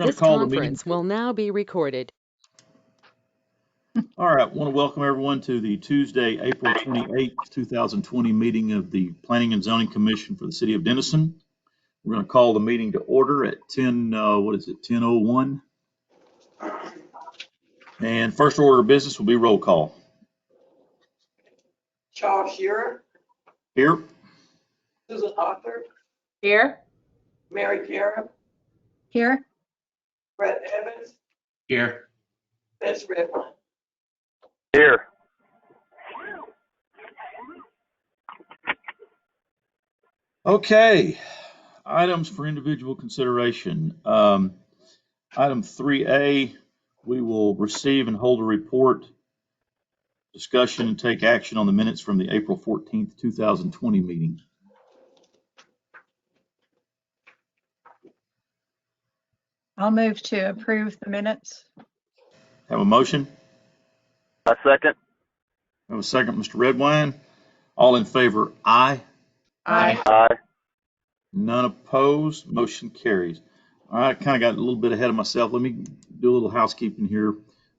going to This call the meeting. conference will now be recorded. All right, I want to welcome everyone to the Tuesday, April 28th, 2020 meeting of the Planning and Zoning Commission for the City of Denison. We're going to call the meeting to order at 10:01. And first order of business will be roll call. Charles Shearer. Here. Susan Arthur. Here. Mary Karen. Here. Brett Evans. Here. Vince Redmond. Here. Okay, items for individual consideration. Item 3A, we will receive and hold a report, discussion, and take action on the minutes from the April 14th, 2020 meeting. I'll move to approve the minutes. Have a motion? A second. Have a second, Mr. Redwine. All in favor, aye. Aye. Aye. None opposed. Motion carries. All right, kind of got a little bit ahead of myself. Let me do a little housekeeping here.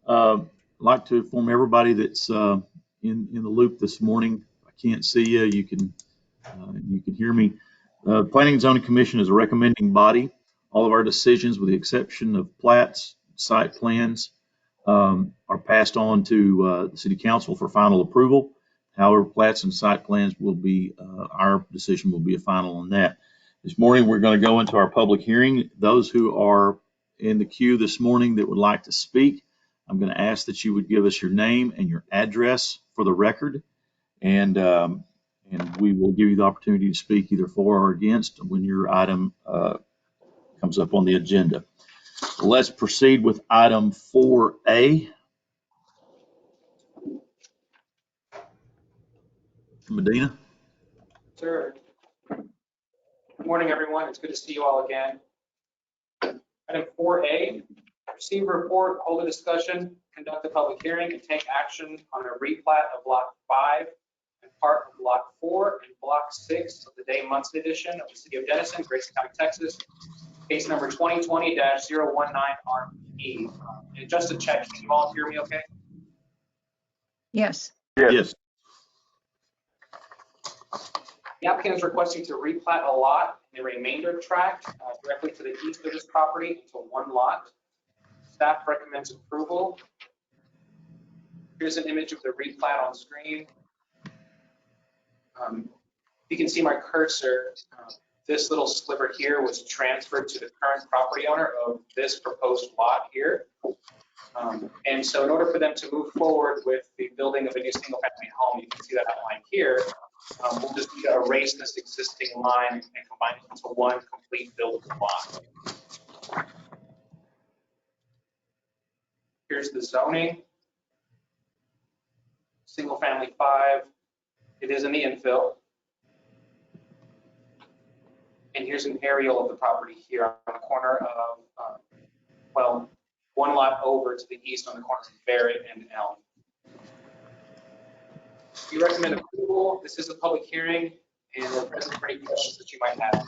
I'd like to inform everybody that's in the loop this morning. I can't see you. You can hear me. Planning and Zoning Commission is a recommending body. All of our decisions, with the exception of plats, site plans, are passed on to the City Council for final approval. However, plats and site plans will be, our decision will be a final on that. This morning, we're going to go into our public hearing. Those who are in the queue this morning that would like to speak, I'm going to ask that you would give us your name and your address for the record, and we will give you the opportunity to speak either for or against when your item comes up on the agenda. Let's proceed with item 4A. Medina. Sir. Good morning, everyone. It's good to see you all again. Item 4A, receive a report, hold a discussion, conduct a public hearing, and take action on a replat of Block 5 and part of Block 4 and Block 6 of the Day Munson edition of the City of Denison, Grayson County, Texas. Case number 2020-019RE. And just to check, can you all hear me okay? Yes. Yes. The applicant is requesting to replat a lot in the remainder tract directly to the east of this property into one lot. Staff recommends approval. Here's an image of the replat on screen. You can see my cursor. This little sliver here was transferred to the current property owner of this proposed lot here. And so in order for them to move forward with the building of a new single family home, you can see that outline here. We'll just need to erase this existing line and combine it into one complete buildable lot. Here's the zoning. Single family 5. It is in the infill. And here's an aerial of the property here on the corner of, well, one lot over to the east on the corner of Barrett and Elm. We recommend approval. This is a public hearing, and we're present for any questions that you might have.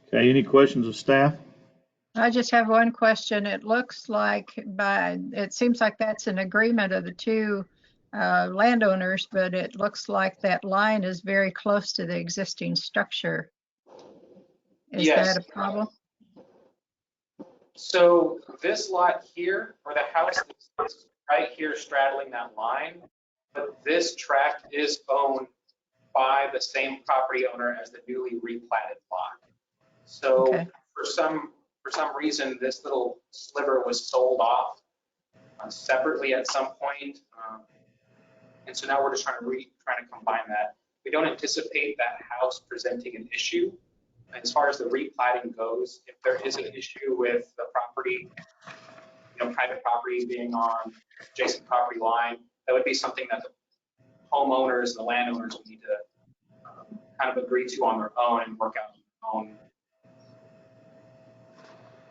Okay, any questions of staff? I just have one question. It looks like it seems like that's an agreement of the two landowners, but it looks like that line is very close to the existing structure. Is that a problem? So this lot here, or the house that's right here straddling that line, but this tract is owned by the same property owner as the newly replatted lot. So Okay. for some reason, this little sliver was sold off separately at some point. And so now we're just trying to combine that. We don't anticipate that house presenting an issue. As far as the replatting goes, if there is an issue with the property, private property being on adjacent property line, that would be something that the homeowners and the landowners would need to kind of agree to on their own and work out on their own.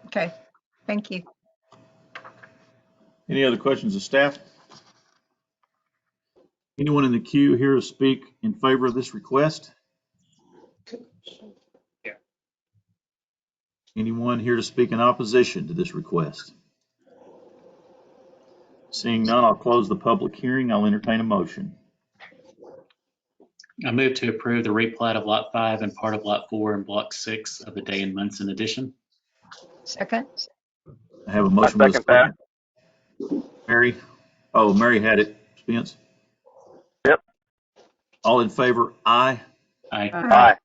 Okay, thank you. Any other questions of staff? Anyone in the queue here to speak in favor of this request? Yeah. Anyone here to speak in opposition to this request? Seeing none, I'll close the public hearing. I'll entertain a motion. I move to approve the replat of Lot 5 and part of Lot 4 and Block 6 of the Day and Munson addition. Second. I have a motion with a second that. second. Mary? Oh, Mary had it. Spence? Yep. All in favor? Aye. Aye. Aye.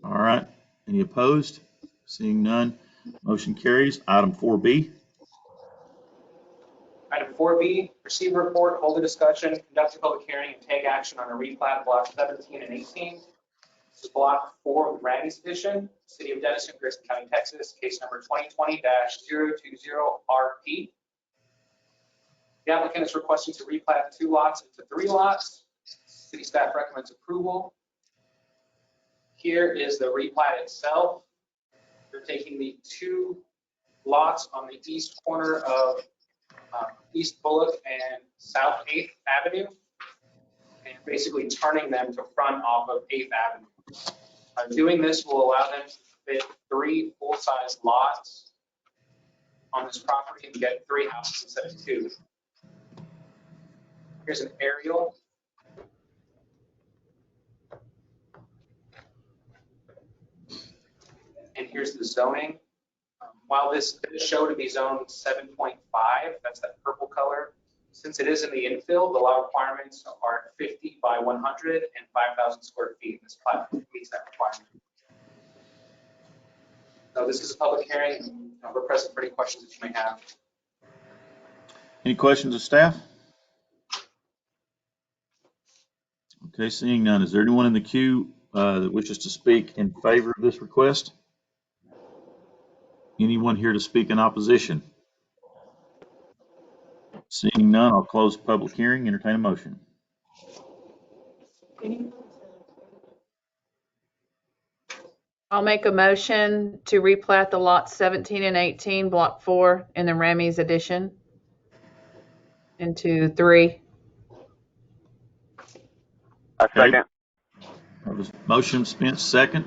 All right. Any opposed? Seeing none, motion carries. Item 4B. Item 4B, receive a report, hold a discussion, conduct a public hearing, and take action on a replat of blocks 17 and 18. This is block 4 of the Randy's edition, City of Denison, Grayson County, Texas, case number 2020-020RP. The applicant is requesting to replat 2 lots into 3 lots. City staff recommends approval. Here is the replat itself. They're taking the 2 lots on the east corner of East Bullock and South 8th Avenue, and basically turning them to front off of 8th Avenue. Doing this will allow them to fit 3 full-size lots on this property and get 3 houses instead of 2. Here's an aerial. And here's the zoning. While this does show to be zoned 7.5, that's that purple color. Since it is in the infill, the law requirements are 50 by 100 and 5,000 square feet. This platform meets that requirement. So this is a public hearing. We're present for any questions that you may have. Any questions of staff? Okay, seeing none. Is there anyone in the queue that wishes to speak in favor of this request? Anyone here to speak in opposition? Seeing none, I'll close the public hearing, entertain a motion. I'll make a motion to replat the lots 17 and 18, Block 4 in the Ramey's addition into 3. I second. That was motion, Spence, second.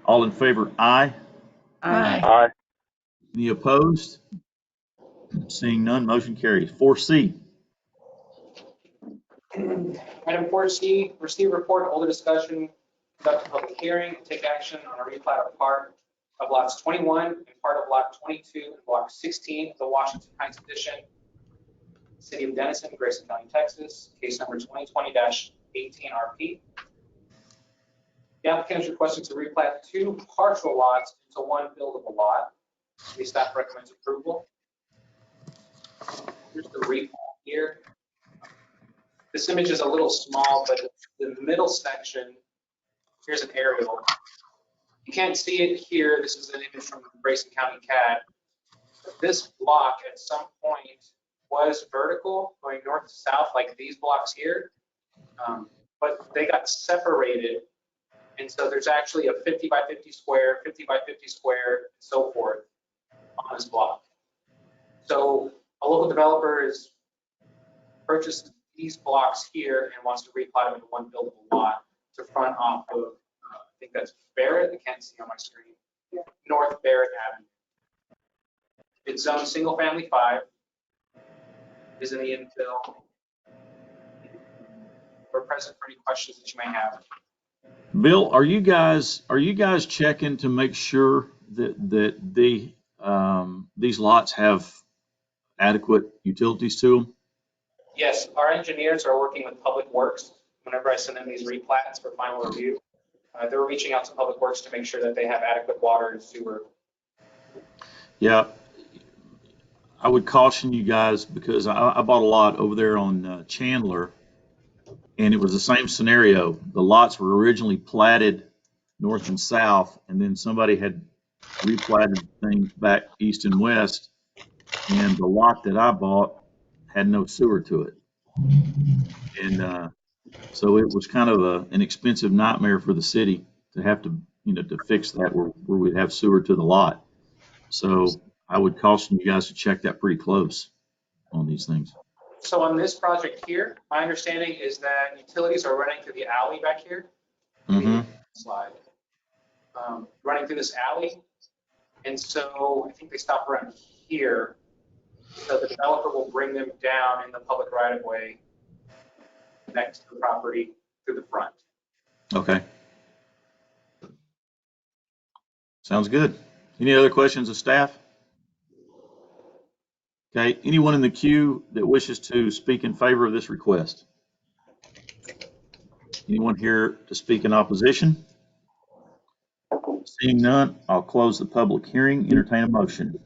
All in favor, aye. Aye. Aye. Any opposed? Seeing none, motion carries. 4C. Item 4C, receive report, hold a discussion, conduct a public hearing, and take action on a replat of part of lots 21 and part of lot 22 and block 16 of the Washington Heights edition, City of Denison, Grayson County, Texas, case number 2020-18RP. The applicant is requesting to replat 2 partial lots into 1 buildable lot. The staff recommends approval. Here's the replat here. This image is a little small, but the middle section, here's an aerial. You can't see it here. This is an image from Grayson County CAD. This block at some point was vertical, going north to south like these blocks here, but they got separated. And so there's actually a 50 by 50 square, 50 by 50 square, and so forth on this block. So a local developer has purchased these blocks here and wants to replat them into 1 buildable lot to front off of, I think that's Barrett. I can't see on my screen. North Barrett Avenue. It's zoned single family 5. Is in the infill. We're present for any questions that you may have. Bill, are you guys checking to make sure that these lots have adequate utilities to them? Yes, our engineers are working with Public Works. Whenever I send them these replats for final review, they're reaching out to Public Works to make sure that they have adequate water and sewer. Yeah, I would caution you guys because I bought a lot over there on Chandler, and it was the same scenario. The lots were originally platted north and south, and then somebody had replatted things back east and west, and the lot that I bought had no sewer to it. And so it was kind of an expensive nightmare for the city to have to, to fix that where we'd have sewer to the lot. So I would caution you guys to check that pretty close on these things. So on this project here, my understanding is that utilities are running through the alley back here. Mm-hmm. Slide. Running through this alley. And so I think they stop around here. So the developer will bring them down in the public right of way next to the property through the front. Okay. Sounds good. Any other questions of staff? Okay, anyone in the queue that wishes to speak in favor of this request? Anyone here to speak in opposition? Seeing none, I'll close the public hearing, entertain a motion.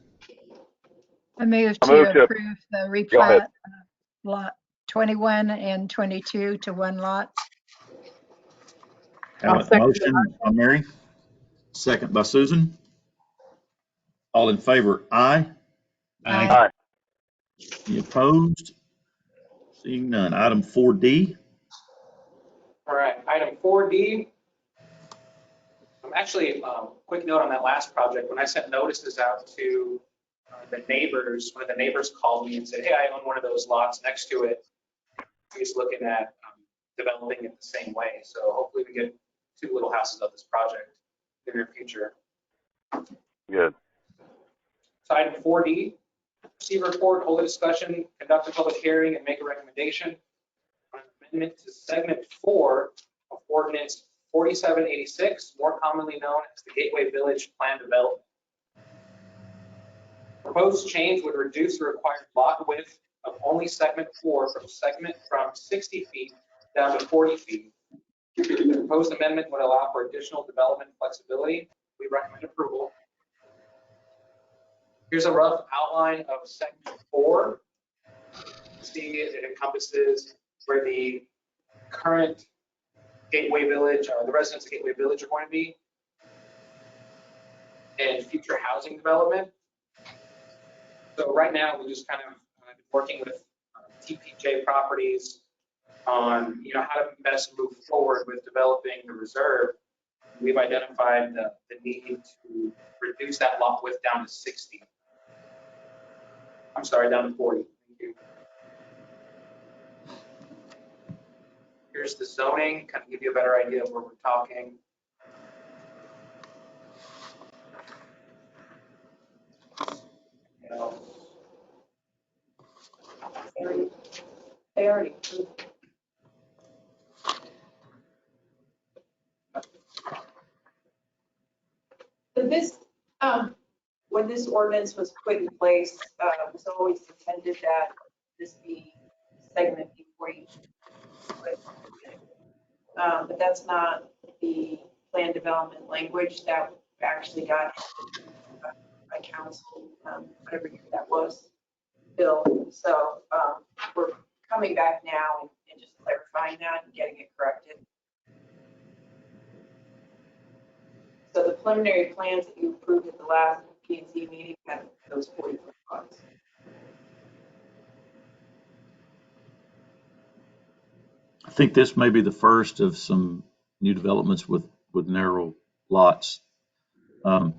I move I move to to- approve the Go ahead. replat lot 21 and 22 to one lot. I'll Have a second motion by Mary, second by Susan. All in favor, aye. Aye. Aye. Any opposed? Seeing none. Item 4D. All right, item 4D. Actually, quick note on that last project. When I sent notices out to the neighbors, one of the neighbors called me and said, hey, I own one of those lots next to it. He's looking at developing it the same way. So hopefully we get 2 little houses of this project in the near future. Good. So item 4D, receive a report, hold a discussion, conduct a public hearing, and make a recommendation on an amendment to segment 4 of ordinance 4786, more commonly known as the Gateway Village Plan Development. Proposed change would reduce the required lot width of only segment 4 from 60 feet down to 40 feet. The proposed amendment would allow for additional development flexibility. We recommend approval. Here's a rough outline of segment 4. See, it encompasses where the current Gateway Village, or the residents of Gateway Village are going to be, and future housing development. So right now, we just kind of working with TPJ Properties on, how to best move forward with developing the reserve. We've identified the need to reduce that lot width down to 60. I'm sorry, down to 40. Thank you. Here's the zoning, kind of give you a better idea of where we're talking. They already approved. So this, when this ordinance was put in place, it was always intended that this be segment before you. But that's not the plan development language that actually got by council, whatever year that was, Bill. So we're coming back now and just clarifying that and getting it corrected. So the preliminary plans that you approved at the last P&Z meeting had those 40-foot lots. I think this may be the first of some new developments with narrow lots. I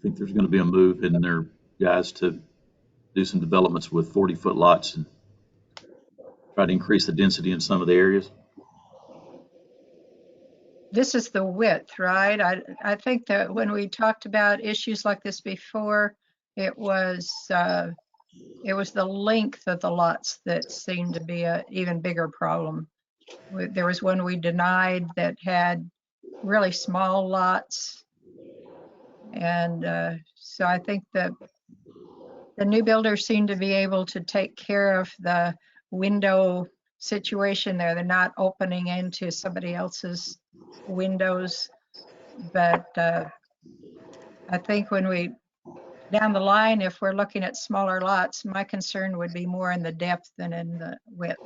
think there's going to be a move in there, guys, to do some developments with 40-foot lots and try to increase the density in some of the areas. This is the width, right? I think that when we talked about issues like this before, it was the length of the lots that seemed to be a even bigger problem. There was one we denied that had really small lots. And so I think that the new builders seem to be able to take care of the window situation there. They're not opening into somebody else's windows. But I think when we, down the line, if we're looking at smaller lots, my concern would be more in the depth than in the width.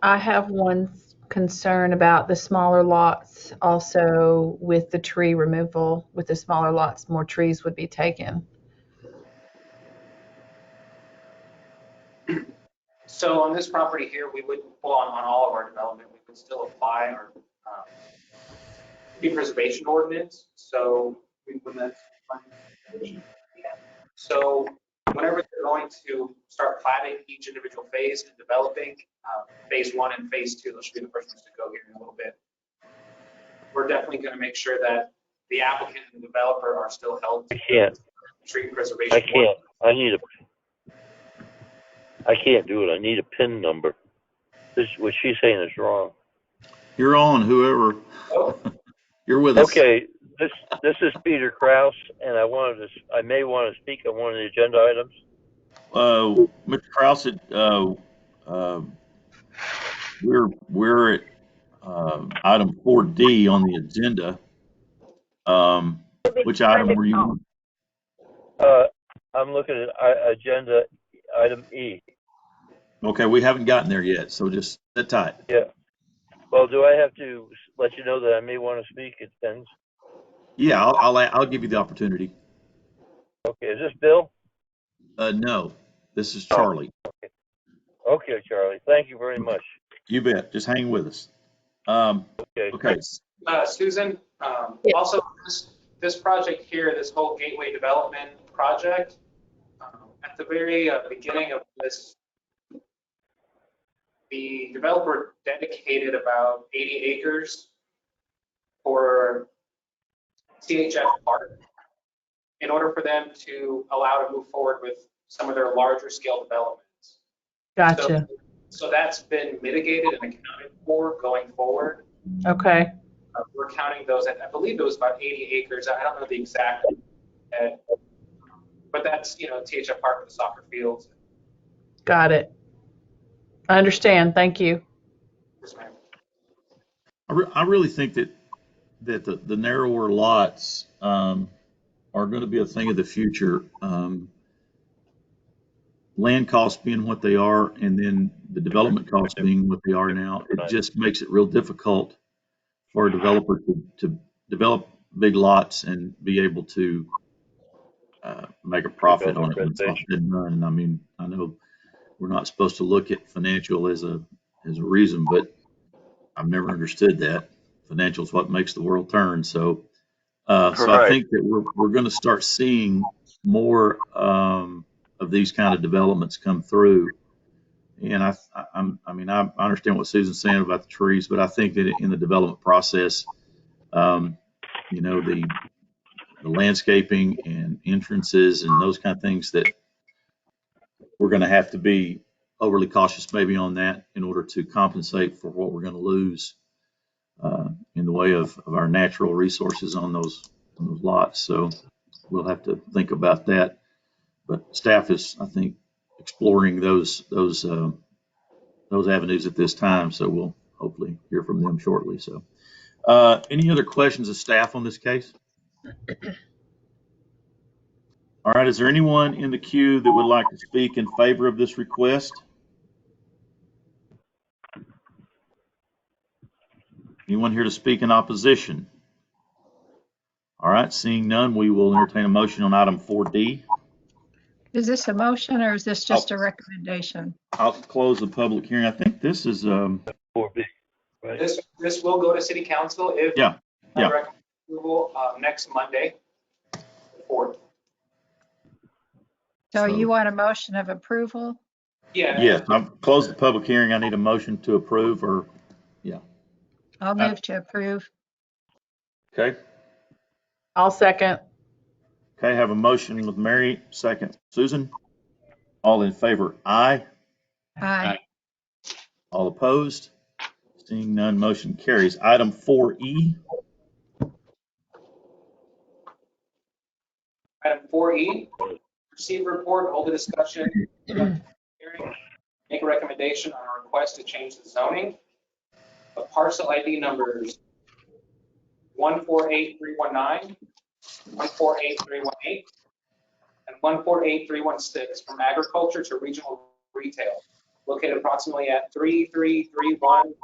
I have one concern about the smaller lots, also with the tree removal. With the smaller lots, more trees would be taken. So on this property here, we would, well, on all of our development, we would still apply our tree preservation ordinance. So so whenever they're going to start planting each individual phase and developing phase 1 and phase 2, those should be the first ones to go here in a little bit. We're definitely going to make sure that the applicant and the developer are still held to I can't. tree preservation. I can't. I can't do it. I need a PIN number. What she's saying is wrong. You're on, whoever. Oh. You're with us. Okay, this is Peter Kraus, and I may want to speak on one of the agenda items. Mr. Kraus, we're at item 4D on the agenda. Which item were you on? I'm looking at agenda item E. Okay, we haven't gotten there yet, so just sit tight. Yeah. Well, do I have to let you know that I may want to speak? It depends. Yeah, I'll give you the opportunity. Okay, is this Bill? No, this is Charlie. Okay, Charlie. Thank you very much. You bet. Just hang with us. Okay. Okay. Susan, Yeah. also this project here, this whole gateway development project, at the very beginning of this, the developer dedicated about 80 acres for CHF Park in order for them to allow to move forward with some of their larger scale developments. Gotcha. So that's been mitigated and accounted for going forward. Okay. We're counting those at, I believe it was about 80 acres. I don't know the exact, but that's, THF Park with the soccer fields. Got it. I understand. Thank you. Yes, ma'am. I really think that the narrower lots are going to be a thing of the future. Land costs being what they are, and then the development costs being what they are now, it just makes it real difficult for a developer to develop big lots and be able to make a profit on it when it's all said and done. I mean, I know we're not supposed to look at financial as a reason, but I've never understood that. Financial is what makes the world turn. So I think that we're going to start seeing more of these kind of developments come through. And I understand what Susan's saying about the trees, but I think that in the development process, the landscaping and entrances and those kind of things, that we're going to have to be overly cautious maybe on that in order to compensate for what we're going to lose in the way of our natural resources on those lots. So we'll have to think about that. But staff is, I think, exploring those avenues at this time. So we'll hopefully hear from them shortly. So any other questions of staff on this case? All right, is there anyone in the queue that would like to speak in favor of this request? Anyone here to speak in opposition? All right, seeing none, we will entertain a motion on item 4D. Is this a motion or is this just a recommendation? I'll close the public hearing. I think this is 4B. Right. This will go to city council if Yeah. recommend approval next Monday, the 4th. So you want a motion of approval? Yeah. Yes, I've closed the public hearing. I need a motion to approve or, I'll move to approve. okay. I'll second. Okay, have a motion with Mary, second Susan. All in favor, aye. Aye. All opposed? Seeing none, motion carries. Item 4E. Item 4E, receive report, hold a discussion, hearing, make a recommendation on a request to change the zoning of parcel ID numbers 148319, 148318, and 148316 from agriculture to regional retail, located approximately at 3331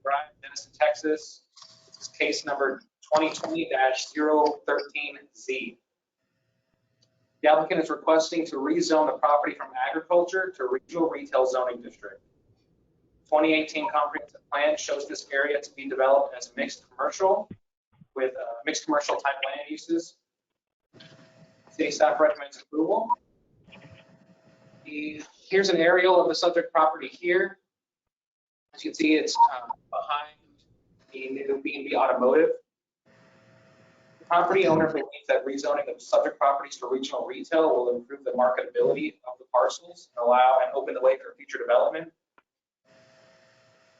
Drive, Denison, Texas. This is case number 2020-013Z. The applicant is requesting to rezone the property from agriculture to regional retail zoning district. 2018 comprehensive plan shows this area to be developed as mixed commercial with mixed commercial type land uses. City staff recommends approval. Here's an aerial of the subject property here. As you can see, it's behind the new B&B Automotive. The Property owner believes that rezoning of subject properties for regional retail will improve the marketability of the parcels and allow and open the way for future development.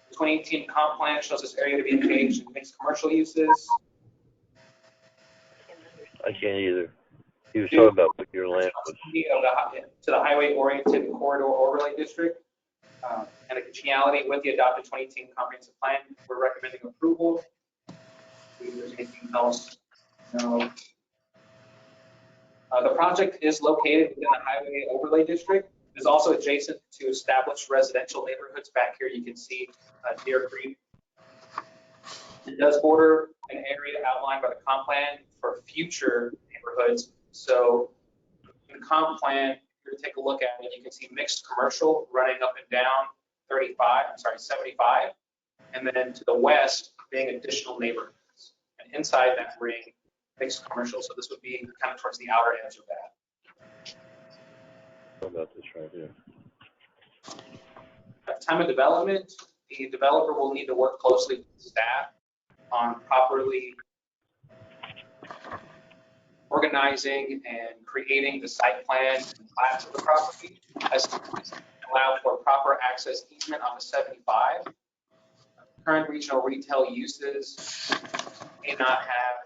The 2018 comp plan shows this area to be engaged in mixed commercial uses. I can't either. He was talking about what your land was. To the highway-oriented corridor overlay district and the congeniality with the adopted 2018 comprehensive plan, we're recommending approval. If there's anything else, no. The project is located within the highway overlay district. It is also adjacent to established residential neighborhoods. Back here, you can see Deer Creek. It does border an area outlined by the comp plan for future neighborhoods. So in the comp plan, you're to take a look at it, you can see mixed commercial running up and down 75, and then to the west being additional neighborhoods. And inside that ring, mixed commercial. So this would be kind of towards the outer edge of that. What about this right here? At the time of development, the developer will need to work closely with staff on properly organizing and creating the site plan and plans of the property, as allow for proper access easement on the 75. Current regional retail uses may not have,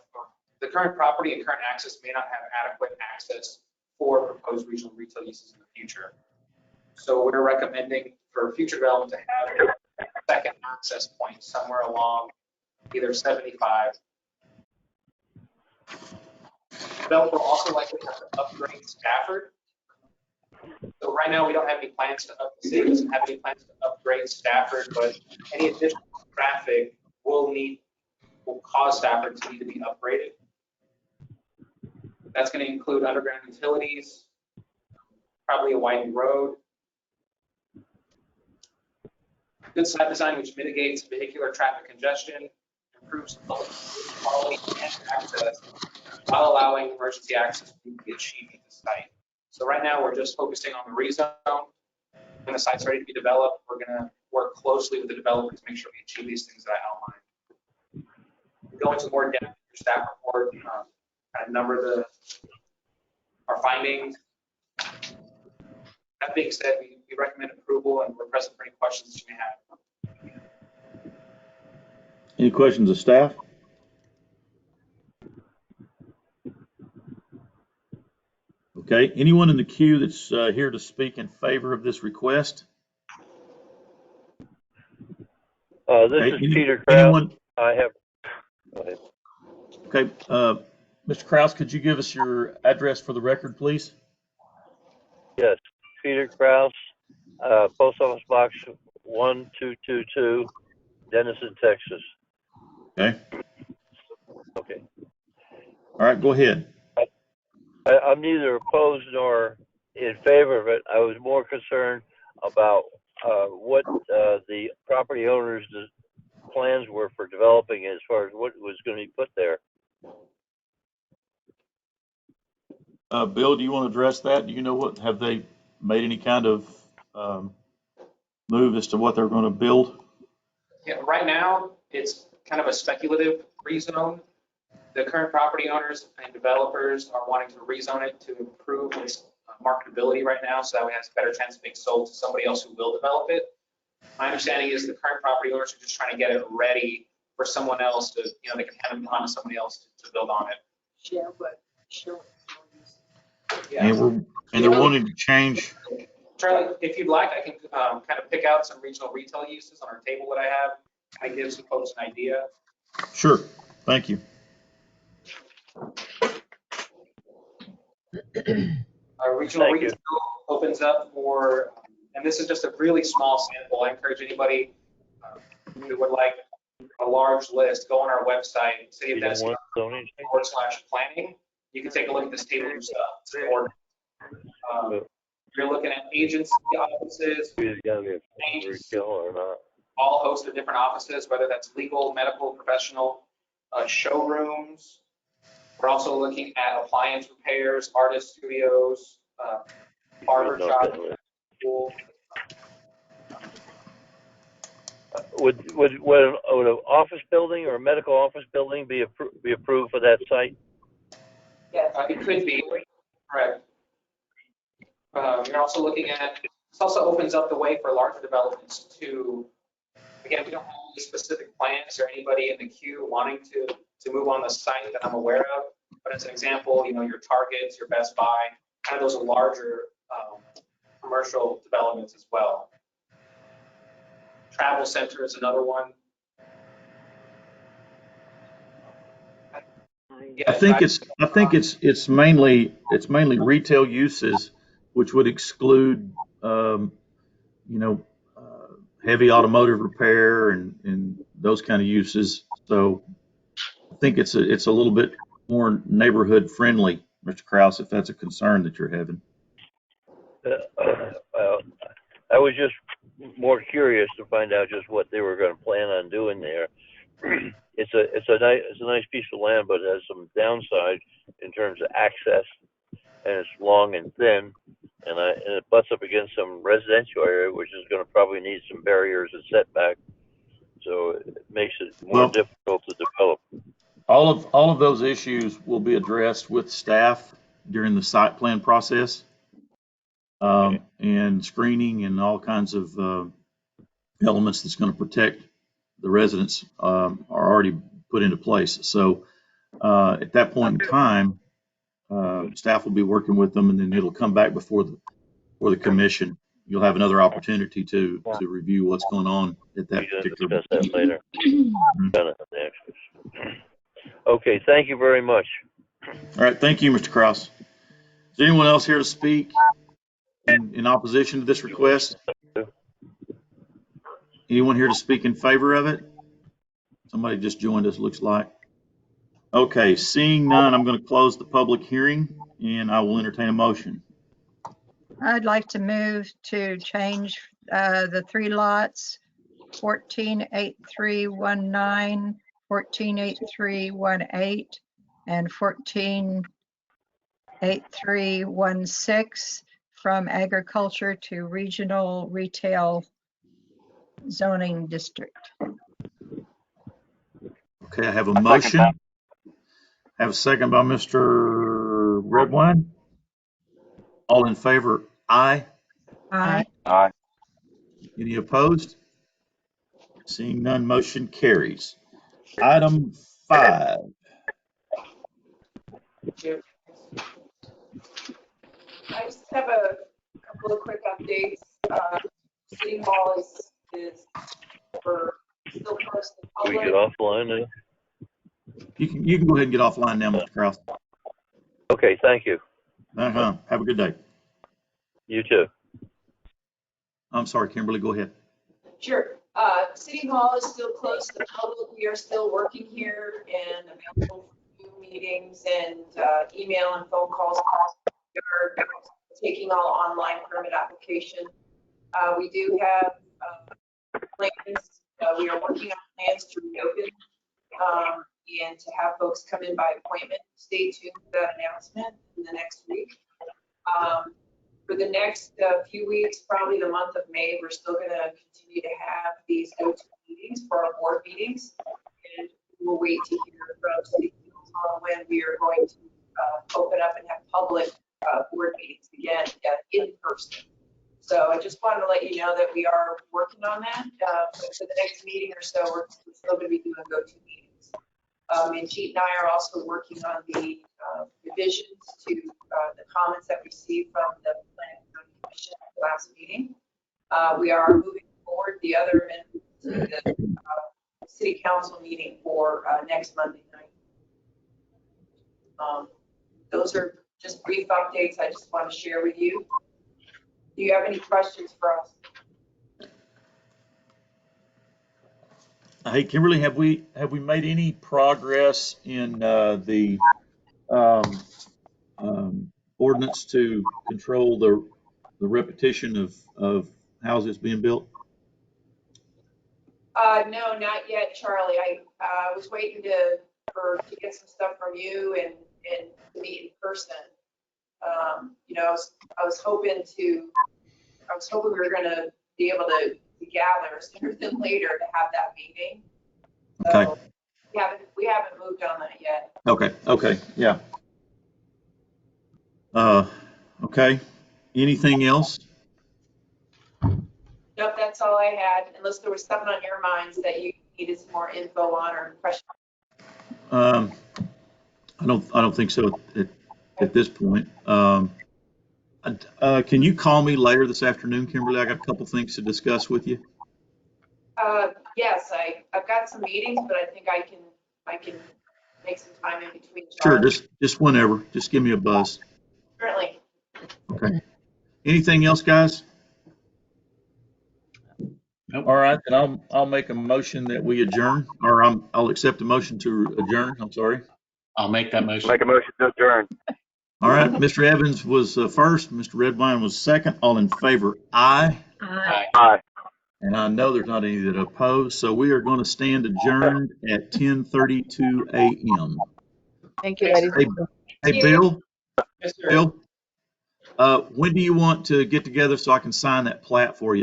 the current property and current access may not have adequate access for proposed regional retail uses in the future. So we're recommending for future development to have a second access point somewhere along either 75. Developer also likely have to upgrade Stafford. So right now we don't have any plans to the city doesn't have any plans to upgrade Stafford, but any additional traffic will cause Stafford to need to be upgraded. That's going to include underground utilities, probably a widened road, good site design which mitigates vehicular traffic congestion, improves public quality and access, while allowing emergency access to be achieved at the site. So right now we're just focusing on the rezone. When the site's ready to be developed, we're going to work closely with the developer to make sure we achieve these things that I outlined. We'll go into more depth in your staff report, kind of number our findings. That being said, we recommend approval and we're present for any questions that you may have. Any questions of staff? Okay, anyone in the queue that's here to speak in favor of this request? This is Peter Kraus. I have. Go ahead. Okay, Mr. Kraus, could you give us your address for the record, please? Yes, Peter Kraus, Post Office Box 1222, Denison, Texas. Okay. Okay. All right, go ahead. I'm neither opposed nor in favor of it. I was more concerned about what the property owners' plans were for developing as far as what was going to be put there. Bill, do you want to address that? Do you know what, have they made any kind of move as to what they're going to build? Yeah, right now it's kind of a speculative rezone. The current property owners and developers are wanting to rezone it to improve its marketability right now, so that way it has a better chance of being sold to somebody else who will develop it. My understanding is the current property owners are just trying to get it ready for someone else to, they can hand it on to somebody else to build on it. Yeah. And they're wanting to change. Charlie, if you'd like, I can kind of pick out some regional retail uses on our table that I have, kind of give some folks an idea. Sure, thank you. Our regional retail opens up for, and this is just a really small sample. I encourage anybody who would like a large list, go on our website, cityofdenison.org/planning. You can take a look at this table yourself. You're looking at agency offices, all hosts of different offices, whether that's legal, medical, professional, showrooms. We're also looking at appliance repairs, artist studios, barber shops. Would an office building or a medical office building be approved for that site? Yes. It could be, correct. You're also looking at, this also opens up the way for larger developments to, again, we don't have any specific plans or anybody in the queue wanting to move on the site that I'm aware of. But as an example, your Targets, your Best Buy, kind of those larger commercial developments as well. Travel center is another one. I think it's mainly retail uses, which would exclude, you know, heavy automotive repair and those kind of uses. So I think it's a little bit more neighborhood friendly, Mr. Kraus, if that's a concern that you're having. Well, I was just more curious to find out just what they were going to plan on doing there. It's a nice piece of land, but it has some downside in terms of access, and it's long and thin, and it butts up against some residential area, which is going to probably need some barriers and setback. So it makes it more difficult to develop. All of those issues will be addressed with staff during the site plan process, and screening and all kinds of elements that's going to protect the residents are already put into place. So at that point in time, staff will be working with them, and then it'll come back before the commission. You'll have another opportunity to review what's going on at that We're going to particular. discuss that later. Okay, thank you very much. All right, thank you, Mr. Kraus. Is there anyone else here to speak in opposition to this request? Anyone here to speak in favor of it? Somebody just joined us, looks like. Okay, seeing none, I'm going to close the public hearing, and I will entertain a motion. I'd like to move to change the 3 lots, 148319, 148318, and 148316 from agriculture to regional retail zoning district. Okay, I have a motion. I have a second by Mr. Redwine. All in favor, aye. Aye. Aye. Any opposed? Seeing none, motion carries. Item 5. I just have a couple of quick updates. City Hall is for still closed to the Can we public. get offline now? You can go ahead and get offline now, Mr. Kraus. Okay, thank you. Have a good day. You too. Uh, I'm sorry, Kimberly, go ahead. Sure. City Hall is still closed to the public. We are still working here and available for Zoom meetings and email and phone calls. We're taking all online permit application. We do have plans. We are working on plans to reopen and to have folks come in by appointment. Stay tuned for that announcement in the next week. For the next few weeks, probably the month of May, we're still going to continue to have these go-to meetings for our board meetings. And we'll wait to hear from City Council on when we are going to open up and have public board meetings again in person. So I just wanted to let you know that we are working on that. But for the next meeting or so, we're still going to be doing go-to meetings. And Jeet and I are also working on the revisions to the comments that we received from the Planning Commission at the last meeting. We are moving forward the other amendments to the City Council meeting for next Monday night. Those are just brief updates I just want to share with you. Do you have any questions for us? Hey, Kimberly, have we made any progress in the ordinance to control the repetition of houses being built? No, not yet, Charlie. I was waiting to get some stuff from you and to meet in person. I was hoping we were going to be able to gather sooner than later to have that meeting. So Okay. we haven't moved on that yet. Okay, yeah. Okay. Anything else? Nope, that's all I had, unless there was something on your minds that you needed some more info on or questions. Um, I don't think so at this point. Can you call me later this afternoon, Kimberly? I got a couple things to discuss with you. Yes, I've got some meetings, but I think I can make some time in between. Sure, just whenever. Just give me a buzz. Certainly. Okay. Anything else, guys? Nope. All right, then I'll make a motion that we adjourn, or I'll accept a motion to adjourn. I'm sorry. I'll make that motion. Make a motion to adjourn. All right, Mr. Evans was first, Mr. Redwine was second. All in favor, aye. Aye. Aye. And I know there's not any that oppose, so we are going to stand adjourned at 10:32 a.m. Thank you, ladies. Hey, hey, Bill, Yes, sir. Bill, when do you want to get together so I can sign that plat for you?